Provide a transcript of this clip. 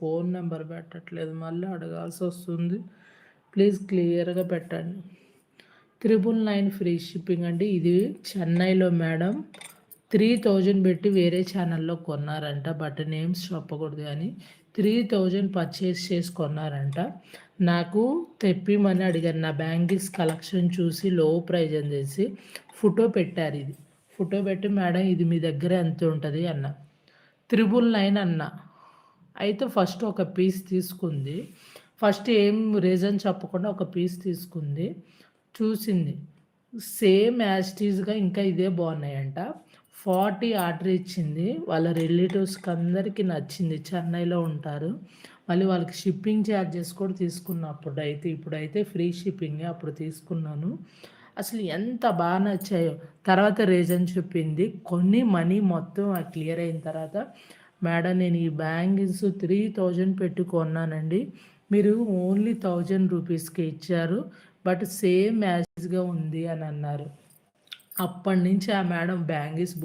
Phone number పెట్టట్లేదు, మళ్ళీ అడగాల్సి వస్తుంది. ప్లీజ్ క్లియర్గా పెట్టండి. 999 ఫ్రీ షిప్పింగ్ అండి. ఇది చెన్నైలో మేడం 3000 పెట్టి వేరే ఛానల్లో కొన్నారంట, బట్ నేమ్స్ చెప్పకూడదు కానీ 3000 పర్చేస్ చేసి కొన్నారంట. నాకు తెప్పిమని అడిగారు. నా బ్యాంగిల్స్ కలెక్షన్ చూసి లో ప్రైజ్ అని చేసి ఫోటో పెట్టారు. ఇది ఫోటో పెట్టి మేడం ఇది మీ దగ్గర ఎంత ఉంటుంది అన్న. 999 అన్న. అయితే ఫస్ట్ ఒక పీస్ తీసుకుంది. ఫస్ట్ ఏం రీజన్ చెప్పకుండా ఒక పీస్ తీసుకుంది, చూసింది. సేమ్ యాస్టీజ్గా ఇంకా ఇదే బాగున్నాయంట. 40 ఆర్డర్ ఇచ్చింది. వాళ్ళ రిలేటివ్స్కి అందరికీ నచ్చింది. చెన్నైలో ఉంటారు. మళ్ళీ వాళ్ళకి షిప్పింగ్ ఛార్జెస్ కూడా తీసుకున్నప్పుడు ఇప్పుడైతే ఫ్రీ షిప్పింగే, అప్పుడు తీసుకున్నాను. అసలు ఎంత బాగా నచ్చాయో. తర్వాత రీజన్ చెప్పింది. కొన్ని మనీ మొత్తం క్లియర్ అయిన తర్వాత, మేడం నేను ఈ బ్యాంగిల్స్ 3000 పెట్టి కొన్నానండి, మీరు ఓన్లీ 1000 రూపీస్కి ఇచ్చారు, బట్ సేమ్ యాజ్గా ఉంది అని అన్నారు. అప్పటి నుంచి ఆ మేడం బ్యాంగిల్స్ బుక్